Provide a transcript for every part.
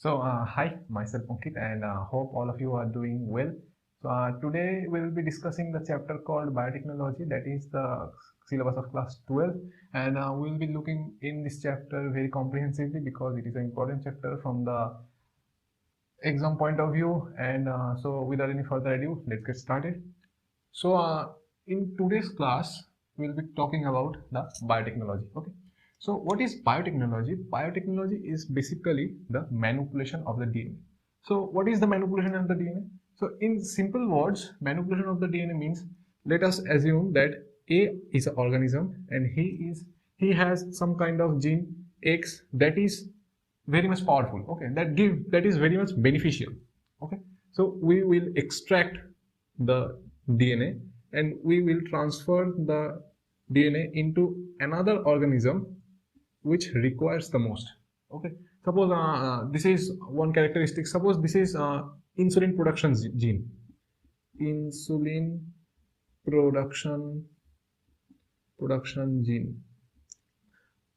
Hi, myself Ankit, and hope all of you are doing well. Today we will be discussing the chapter called Biotechnology, that is the syllabus of class 12, and we will be looking in this chapter very comprehensively because it is an important chapter from the exam point of view. And without any further ado, let's get started. In today's class, we'll be talking about the biotechnology. Okay. So, what is biotechnology? Biotechnology is basically the manipulation of the DNA. So, what is the manipulation of the DNA? So, in simple words, manipulation of the DNA means, let us assume that A is an organism and he has some kind of gene X that is very much powerful. Okay, that is very much beneficial. Okay, so we will extract the DNA and we will transfer the DNA into another organism which requires the most. Okay, suppose this is one characteristic. Suppose this is insulin production gene. Insulin production gene.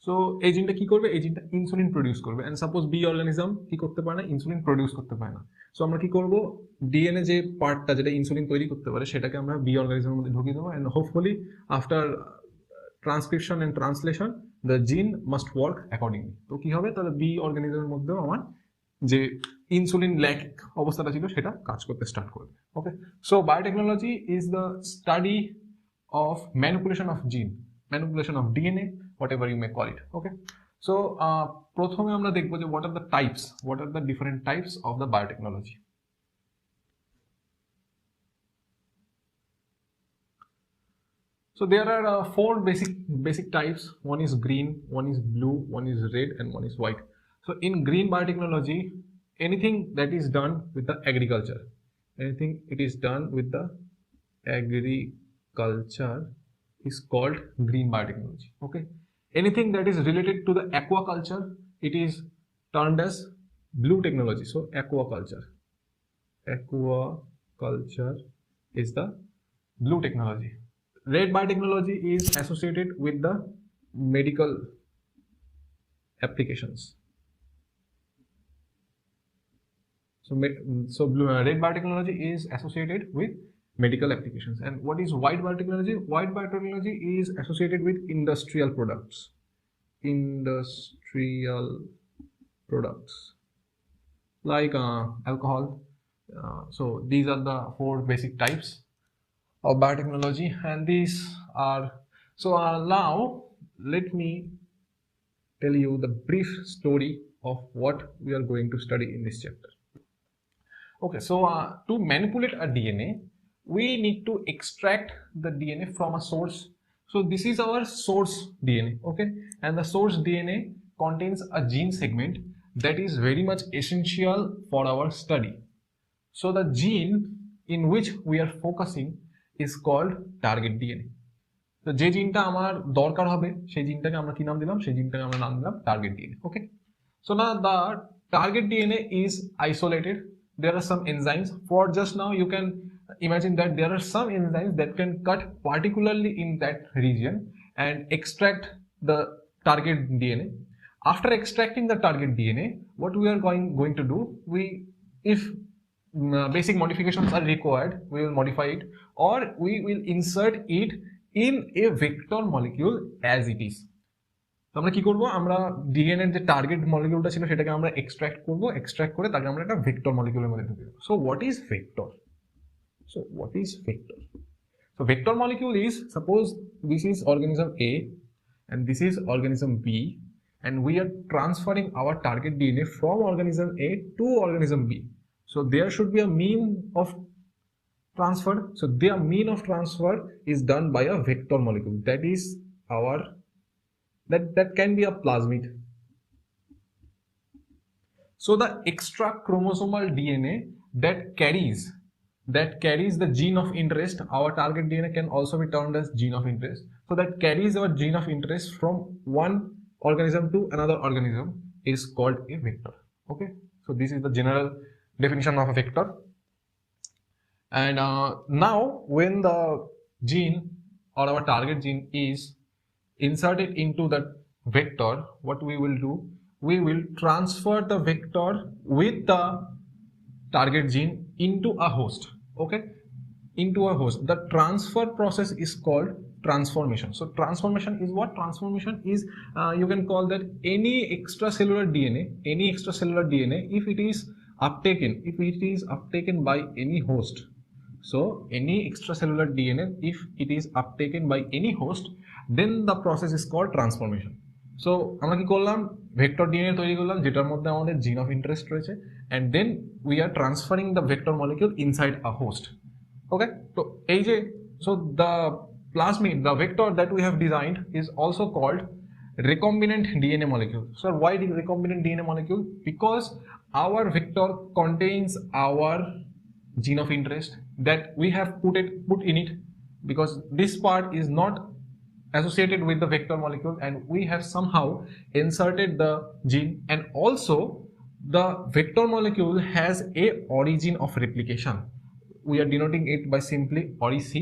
So এই জিনটা কি করবে, এই জিনটা insulin produce করবে, and suppose B organism কি করতে পারে না, ইনসুলিন প্রডিউস করতে পারে না। সো আমরা কি করব, ডিএনএ যে পার্টটা যেটা ইনসুলিন তৈরি করতে পারে সেটাকে আমরা বি অর্গানিজমের মধ্যে ঢুকিয়ে দেবো, and hopefully after transcription and translation the gene must work accordingly. তো কি হবে, তাহলে বি অর্গানিজমের মধ্যেও আমার যে ইনসুলিন ল্যাক অবস্থাটা ছিল সেটা কাজ করতে স্টার্ট করবে। Okay, so biotechnology is the study of manipulation of gene, manipulation of DNA, whatever you may call it. Okay, so প্রথমে আমরা দেখব যে what are the different types of the biotechnology. So there are four basic types. One is green, one is blue, one is red, and one is white. So in green biotechnology, anything that is done with the agriculture, is called green biotechnology. Okay, anything that is related to the aquaculture, it is termed as blue technology. So aquaculture is the blue technology. Red biotechnology is associated with the medical applications. So red biotechnology is associated with medical applications. And what is white biotechnology? White biotechnology is associated with industrial products like alcohol. So these are the four basic types of biotechnology, and these are now let me tell you the brief story of what we are going to study in this chapter. Okay, so to manipulate a DNA, we need to extract the DNA from a source. So this is our source DNA. Okay, and the source DNA contains a gene segment that is very much essential for our study. So the gene in which we are focusing is called target DNA. So যে জিনটা আমার দরকার হবে সেই জিনটাকে আমরা কি নাম দিলাম, সেই জিনটাকে আমরা নাম দিলাম target DNA. Okay, so now the target DNA is isolated. There are some enzymes. For just now you can imagine that there are some enzymes that can cut particularly in that region and extract the target DNA. After extracting the target DNA, what we are going to do, if basic modifications are required, we will modify it, or we will insert it in a vector molecule as it is. আমরা কি করব, আমরা DNA এর যে target মলিকিউলটা ছিল সেটাকে আমরা extract করে তাকে আমরা একটা ভেক্টর মলিকিউলের মধ্যে ঢুকিয়ে দেব। So what is vector? So vector molecule is, suppose this is organism A and this is organism B, and we are transferring our target DNA from organism A to organism B. So there should be a mean of transfer. So their mean of transfer is done by a vector molecule. That is that can be a plasmid. So the extra chromosomal DNA that carries the gene of interest, our target DNA can also be termed as gene of interest. So that carries our gene of interest from one organism to another organism is called a vector. Okay, so this is the general definition of a vector. And now when the gene or our target gene is inserted into that vector, what we will do, we will transfer the vector with the target gene into a host. Okay, into a host. The transfer process is called transformation. So transformation is what? Transformation is you can call that any extracellular DNA, if it is uptaken by any host. So any extracellular DNA, if it is uptaken by any host, then the process is called transformation. So আমরা কি করলাম, vector DNA তৈরি করলাম যেটার মধ্যে আমাদের জিন of interest রয়েছে, and then we are transferring the vector molecule inside a host. Okay, so এই যে, so the plasmid, the vector that we have designed is also called recombinant DNA molecule. So why the recombinant DNA molecule? Because our vector contains our gene of interest that we have put in it, because this part is not associated with the vector molecule, and we have somehow inserted the gene, and also the vector molecule has a origin of replication. We are denoting it by simply ORIC.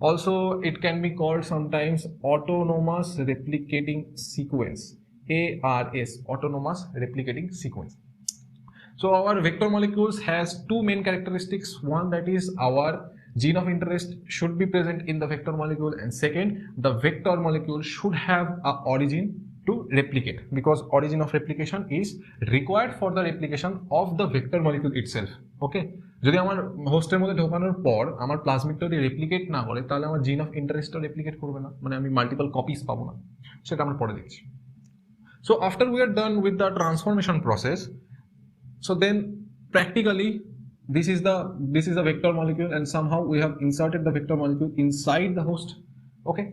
Also it can be called sometimes autonomous replicating sequence, ARS, autonomous replicating sequence. So our vector molecules has two main characteristics. One, that is our gene of interest should be present in the vector molecule, and second, the vector molecule should have a origin to replicate, because origin of replication is required for the replication of the vector molecule itself. Okay, যদি আমার হোস্টের মধ্যে ঢোকানোর পর আমার প্লাজমিডটা যদি replicate না করে, তাহলে আমার জিন অফ ইন্টারেস্টটা রেপ্লিকেট করবে না, মানে আমি মাল্টিপল কপিজ পাবো না, সেটা আমরা পরে দেখছি। So after we are done with the transformation process, so then practically this is a vector molecule, and somehow we have inserted the vector molecule inside the host. Okay,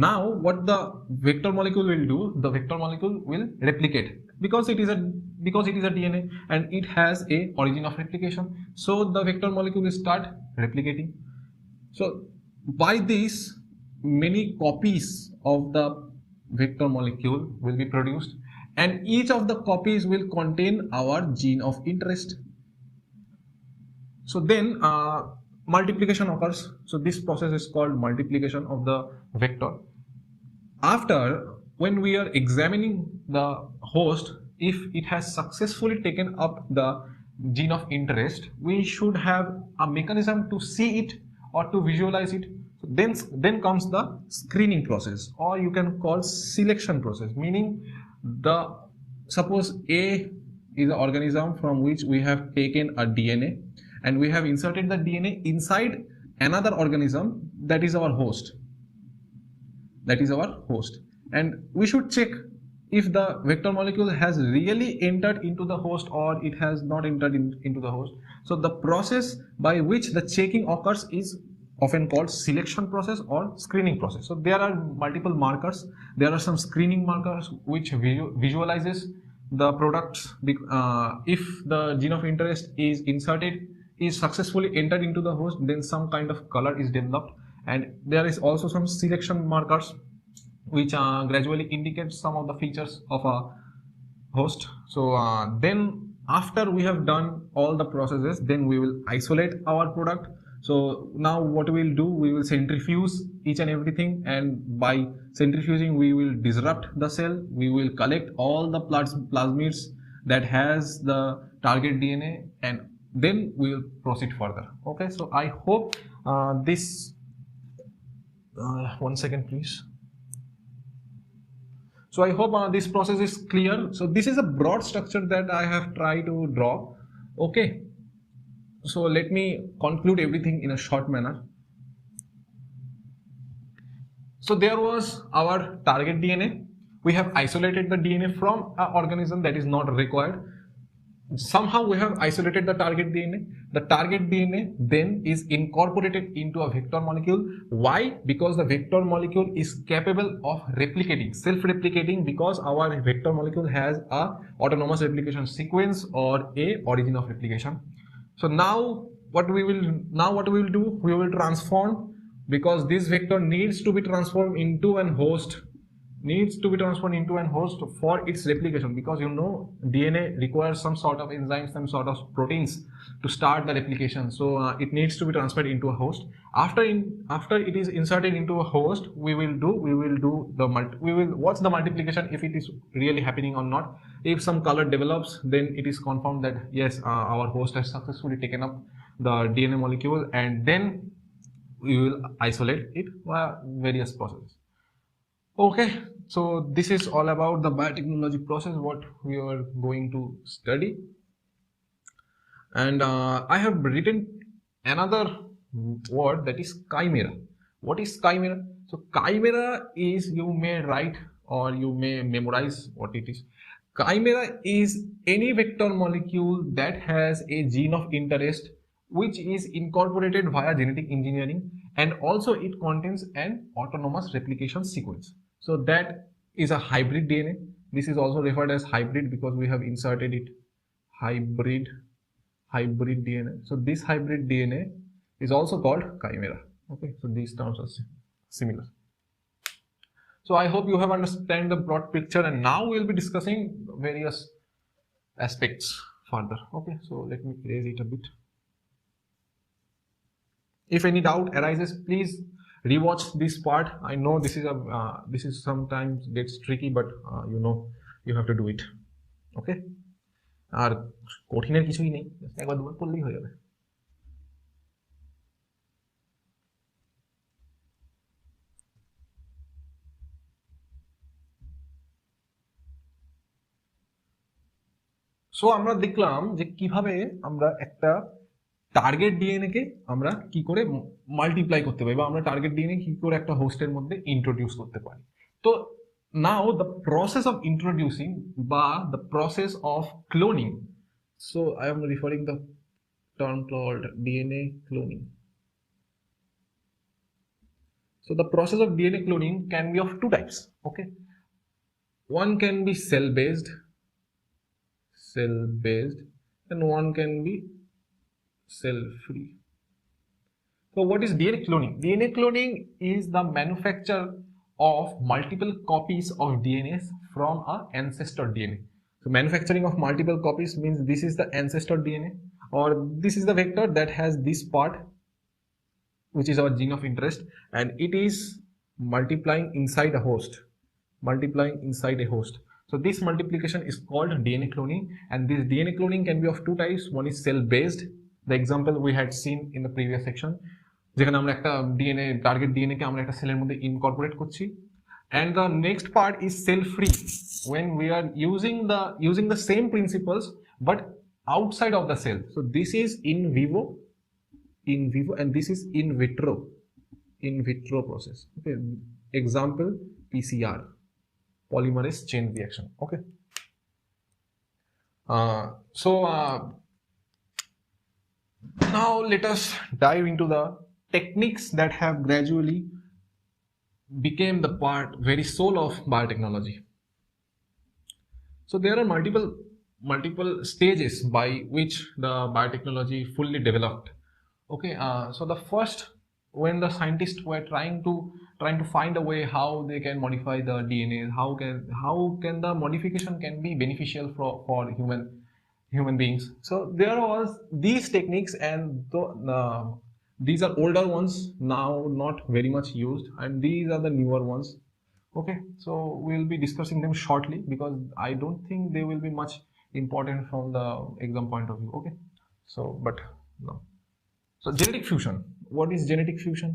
now what the vector molecule will do, the vector molecule will replicate, because it is a DNA and it has a origin of replication. So the vector molecule will start replicating. So by this, many copies of the vector molecule will be produced, and each of the copies will contain our gene of interest. So then multiplication occurs. So this process is called multiplication of the vector. After, when we are examining the host, if it has successfully taken up the gene of interest, we should have a mechanism to see it or to visualize it. So then comes the screening process, or you can call selection process, meaning suppose A is an organism from which we have taken a DNA, and we have inserted the DNA inside another organism that is our host. And we should check if the vector molecule has really entered into the host or it has not entered into the host. So the process by which the checking occurs is often called selection process or screening process. So there are multiple markers. There are some screening markers which visualizes the products. If the gene of interest is successfully entered into the host, then some kind of color is developed, and there is also some selection markers which gradually indicate some of the features of a host. So then after we have done all the processes, then we will isolate our product. So now what we will do, we will centrifuge each and everything, and by centrifuging we will disrupt the cell. We will collect all the plasmids that has the target DNA, and then we will proceed further. Okay, so I hope this one second please. So I hope this process is clear. So this is a broad structure that I have tried to draw. Okay, so let me conclude everything in a short manner. So there was our target DNA. We have isolated the DNA from an organism that is not required. Somehow we have isolated the target DNA. The target DNA then is incorporated into a vector molecule. Why? Because the vector molecule is capable of replicating, self-replicating, because our vector molecule has a autonomous replication sequence or a origin of replication. So now what we will do, we will transform, because this vector needs to be transformed into an host needs to be transferred into an host for its replication, because you know DNA requires some sort of enzymes, some sort of proteins to start the replication. So it needs to be transferred into a host. After it is inserted into a host, we will watch the multiplication if it is really happening or not. If some color develops, then it is confirmed that yes, our host has successfully taken up the DNA molecule, and then we will isolate it via various processes. Okay, so this is all about the biotechnology process, what we are going to study. And I have written another word, that is chimera. What is chimera? So chimera is, you may write or you may memorize what it is. Chimera is any vector molecule that has a gene of interest which is incorporated via genetic engineering, and also it contains an autonomous replication sequence. So that is a hybrid DNA. This is also referred as hybrid because we have inserted it, hybrid DNA. So this hybrid DNA is also called chimera. Okay, so these terms are similar. So I hope you have understand the broad picture, and now we will be discussing various aspects further. Okay, so let me raise it a bit. If any doubt arises, please rewatch this part. I know this is sometimes gets tricky, but you know you have to do it. Okay, আর কঠিনের কিছুই নেই, একবার দুবার পড়লেই হয়ে যাবে। So আমরা দেখলাম যে কিভাবে আমরা একটা টার্গেট ডিএনএ কে আমরা কি করে মাল্টিপ্লাই করতে পারি, বা আমরা টার্গেট ডিএনএ কি করে একটা হোস্টের মধ্যে ইন্ট্রোডিউস করতে পারি। তো নাও দ্য প্রসেস অফ ইন্ট্রোডিউসিং বা the process of cloning, so I am referring the term called DNA cloning. So the process of DNA cloning can be of two types. Okay, one can be cell based, and one can be cell free. So what is DNA cloning? DNA cloning is the manufacture of multiple copies of DNA from an ancestor DNA. So manufacturing of multiple copies means this is the ancestor DNA, or this is the vector that has this part which is our gene of interest, and it is multiplying inside a host. So this multiplication is called DNA cloning, and this DNA cloning can be of two types. One is cell based, the example we had seen in the previous section, যেখানে আমরা একটা DNA target DNA কে আমরা একটা সেলের মধ্যে incorporate করছি, and the next part is cell free, when we are using the same principles but outside of the cell. So this is in vivo, and this is in vitro process. Okay, example PCR, polymerase chain reaction. Okay, now let us dive into the techniques that have gradually became the very soul of biotechnology. So there are multiple stages by which the biotechnology fully developed. Okay, so the first, when the scientists were trying to find a way how they can modify the DNA, how can the modification can be beneficial for human beings. So there was these techniques, and these are older ones, now not very much used, and these are the newer ones. Okay, so we'll be discussing them shortly because I don't think they will be much important from the exam point of view. Okay, so but no. So genetic fusion. What is genetic fusion?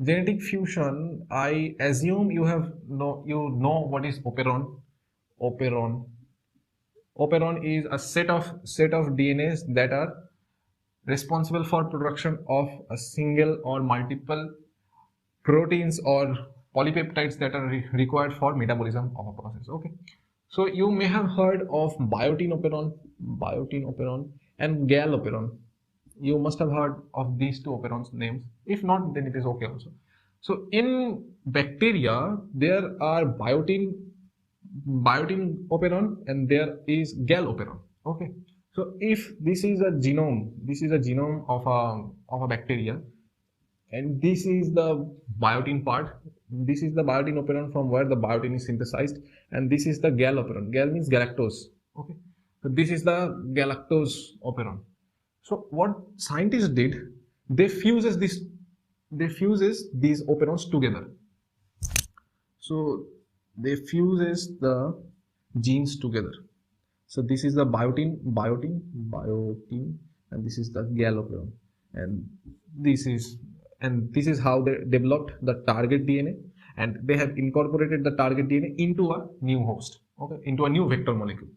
Genetic fusion, I assume you know what is operon. Operon is a set of DNAs that are responsible for production of a single or multiple proteins or polypeptides that are required for metabolism of a process. Okay, so you may have heard of biotin operon and gal operon. You must have heard of these two operons names. If not, then it is okay also. So in bacteria there are biotin operon and there is gal operon. Okay, so if this is a genome of a bacteria, and this is the biotin part. This is the biotin operon from where the biotin is synthesized, and this is the gal operon. Gal means galactose. Okay, so this is the galactose operon. So what scientists did, they fuses these operons together. So they fuses the genes together. So this is the biotin, and this is the gal operon, and this is how they developed the target DNA, and they have incorporated the target DNA into a new host, okay, into a new vector molecule.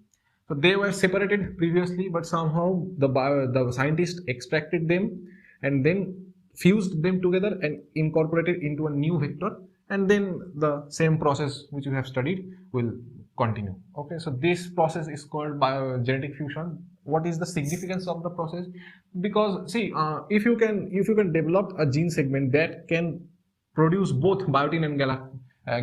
So they were separated previously, but somehow the scientists extracted them and then fused them together and incorporated into a new vector, and then the same process which you have studied will continue. Okay, so this process is called biogenetic fusion. What is the significance of the process? Because see, if you can develop a gene segment that can produce both biotin and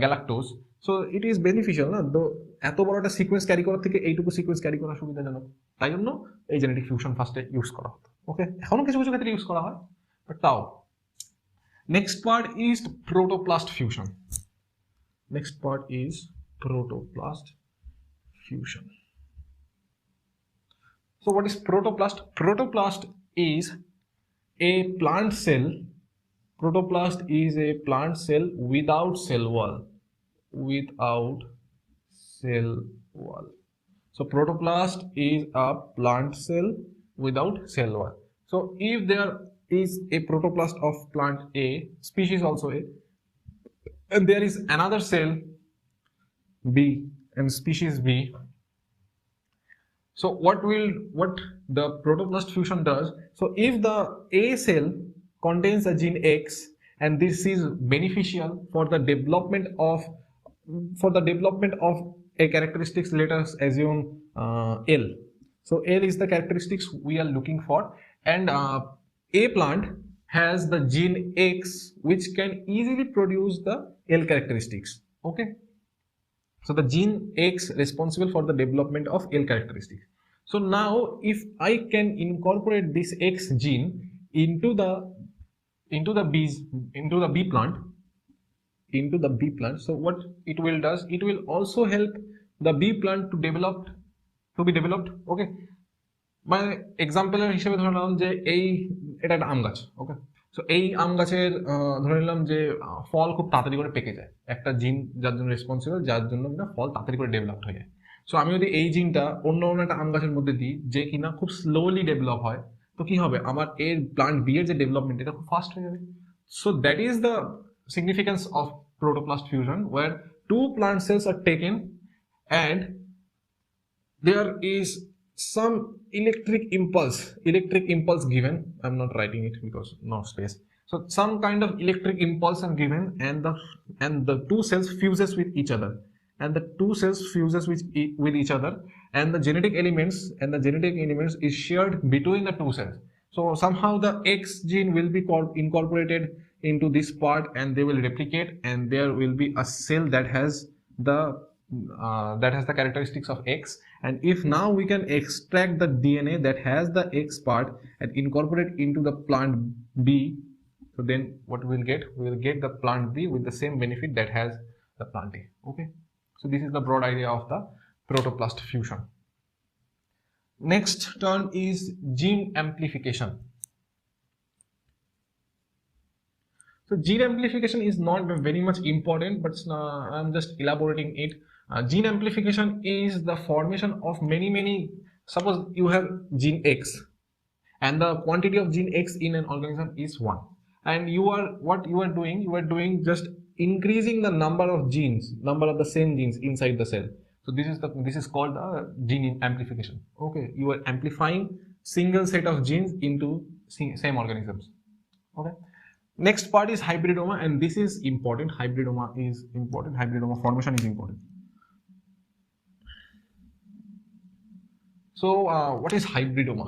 galactose, so it is beneficial না তো এত বড় একটা sequence carry করার থেকে এইটুকু sequence carry করা সুবিধাজনক, তাই জন্য এই জেনেটিক ফিউশন ফার্স্টে ইউজ করা হতো। ওকে, এখনো কিছু কিছু ক্ষেত্রে ইউজ করা হয়, বাট তাও। Next part is protoplast fusion. Next part is protoplast fusion. So what is protoplast? Protoplast is a plant cell. Protoplast is a plant cell without cell wall. Without cell wall. So protoplast is a plant cell without cell wall. So if there is a protoplast of plant A, species also A, and there is another cell B and species B. So what the protoplast fusion does, so if the A cell contains a gene X and this is beneficial for the development of a characteristics, let us assume L. So L is the characteristics we are looking for, and A plant has the gene X which can easily produce the L characteristics. Okay. So the gene X responsible for the development of L characteristics. So now if I can incorporate this X gene into the B plant, so what it will does, it will also help the B plant to be developed. Okay, my example হিসেবে ধরে নিলাম যে এটা একটা আম গাছ। ওকে, so এই আম গাছের ধরে নিলাম যে ফল খুব তাড়াতাড়ি করে পেকে যায়, একটা জিন যার জন্য রেসপন্সিবল, যার জন্য কিনা ফল তাড়াতাড়ি করে ডেভেলপড হয়ে যায়। সো আমি যদি এই জিনটা অন্য একটা আম গাছের মধ্যে দিই যে কিনা খুব স্লোলি ডেভেলপ হয়, তো কি হবে, আমার এর প্লান্ট বি এর যে ডেভেলপমেন্ট এটা খুব ফাস্ট হয়ে যাবে। So that is the significance of protoplast fusion, where two plant cells are taken and there is some electric impulse given. I'm not writing it because no space. So some kind of electric impulse are given, and the two cells fuses with each other, with each other, and the genetic elements is shared between the two cells. So somehow the X gene will be incorporated into this part, and they will replicate, and there will be a cell that has the characteristics of X. And if now we can extract the DNA that has the X part and incorporate into the plant B, so then what we will get the plant B with the same benefit that has the plant A. Okay, so this is the broad idea of the protoplast fusion. Next term is gene amplification. So gene amplification is not very much important, but I'm just elaborating it. Gene amplification is the formation of many, suppose you have gene X and the quantity of gene X in an organism is 1, and you are doing just increasing the number of the same genes inside the cell. So this is called the gene amplification. Okay, you are amplifying single set of genes into same organisms. Okay. Next part is hybridoma, and this is important. Hybridoma formation is important. So what is hybridoma?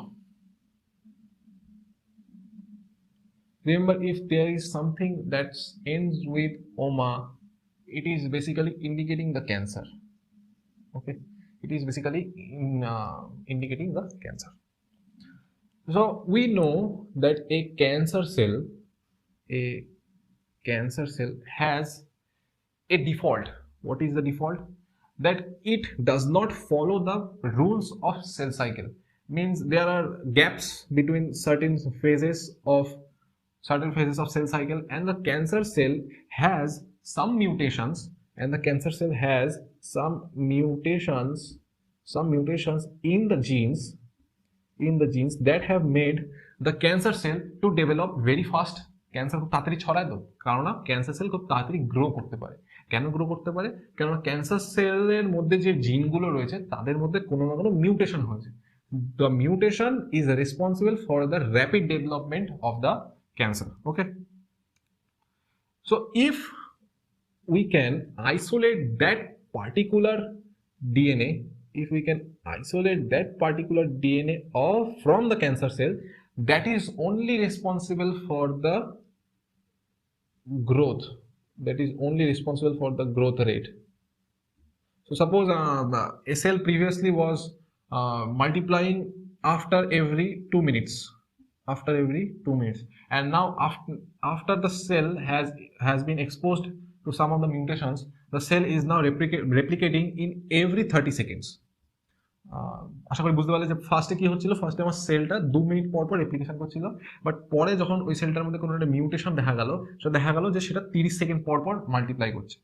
Remember, if there is something that ends with oma, it is basically indicating the cancer. Okay, it is basically indicating the cancer. So we know that a cancer cell a cancer cell has a default. What is the default? That it does not follow the rules of cell cycle. Means there are gaps between certain phases of cell cycle, and the cancer cell has some mutations, in the genes that have made the cancer cell to develop very fast. Cancer খুব তাড়াতাড়ি ছড়ায় তো, কারণ না cancer cell খুব তাড়াতাড়ি grow করতে পারে। কেন গ্রো করতে পারে? কারণ ক্যান্সার সেলের মধ্যে যে জিনগুলো রয়েছে তাদের মধ্যে কোনো না কোনো মিউটেশন হয়েছে। The mutation is responsible for the rapid development of the cancer. Okay, so if we can isolate that particular DNA, from the cancer cell, that is only responsible for the growth, rate. So suppose a cell previously was multiplying after every 2 minutes, and now after the cell has been exposed to some of the mutations, the cell is now replicating in every 30 seconds. আশা করি বুঝতে পারলে যে ফার্স্টে কি হচ্ছিল, ফার্স্টে আমার সেলটা 2 মিনিট পর পর রেপ্লিকেশন করছিল, বাট পরে যখন ওই সেলটার মধ্যে কোনো একটা মিউটেশন দেখা গেল যে সেটা 30 সেকেন্ড পর পর মাল্টিপ্লাই করছে।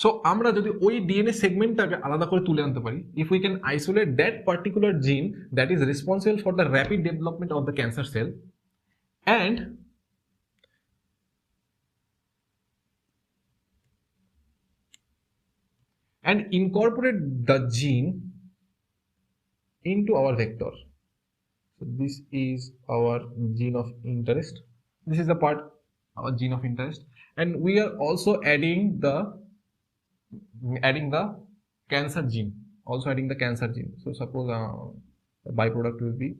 সো আমরা যদি ওই ডিএনএ সেগমেন্টটাকে আলাদা করে তুলে আনতে পারি, if we can isolate that particular gene that is responsible for the rapid development of the cancer cell, and incorporate the gene into our vector. So this is our gene of interest. This is the part, our gene of interest, and we are also adding the cancer gene. So suppose the byproduct will be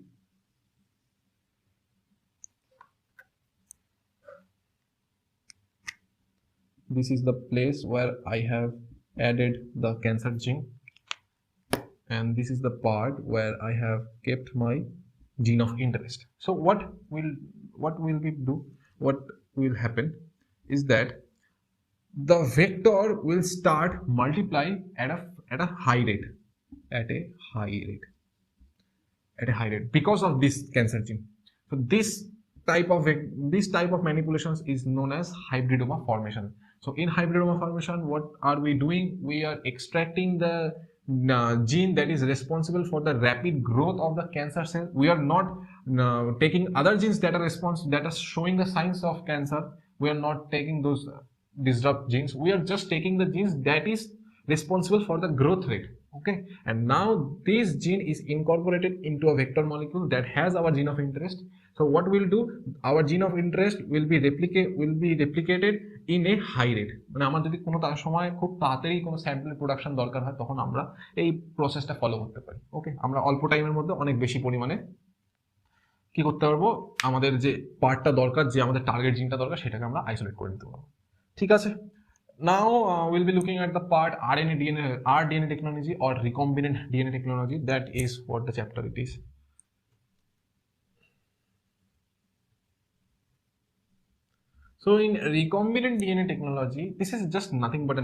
this is the place where I have added the cancer gene, and this is the part where I have kept my gene of interest. So what will happen is that the vector will start multiplying at a high rate because of this cancer gene. So this type of manipulations is known as hybridoma formation. So in hybridoma formation, what are we doing? We are extracting the gene that is responsible for the rapid growth of the cancer cell. We are not taking other genes that are showing the signs of cancer. We are not taking those disrupt genes. We are just taking the genes that is responsible for the growth rate. Okay, and now this gene is incorporated into a vector molecule that has our gene of interest. So what we'll do, our gene of interest will be replicated in a high rate. মানে আমার যদি কোনো সময় খুব তাড়াতাড়ি কোনো sample production দরকার হয়, তখন আমরা এই প্রসেসটা ফলো করতে পারি। ওকে, আমরা অল্প টাইমের মধ্যে অনেক বেশি পরিমাণে কি করতে পারবো, আমাদের যে পার্টটা দরকার, যে আমাদের টার্গেট জিনটা দরকার, সেটাকে আমরা আইসোলেট করে নিতে পারবো। ঠিক আছে, now we'll be looking at the part rDNA technology or recombinant DNA technology. That is what the chapter it is. So in recombinant DNA technology, this is just nothing but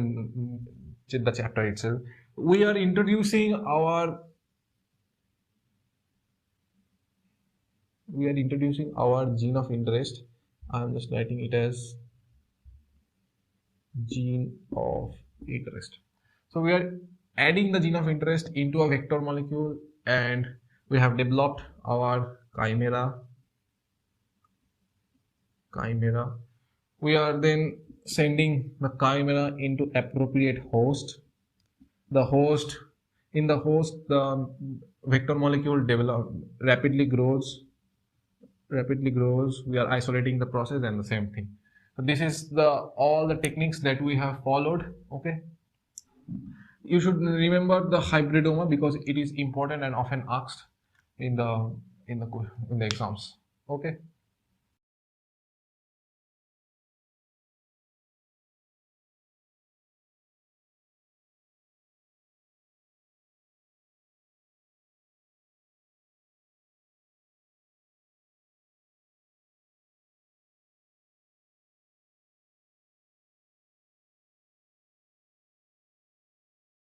the chapter itself. We are introducing our gene of interest. I am just writing it as gene of interest. So we are adding the gene of interest into a vector molecule, and we have developed our chimera. We are then sending the chimera into appropriate host. The vector molecule rapidly grows. We are isolating the process, and the same thing. So this is all the techniques that we have followed. Okay, you should remember the hybridoma because it is important and often asked in the exams. Okay.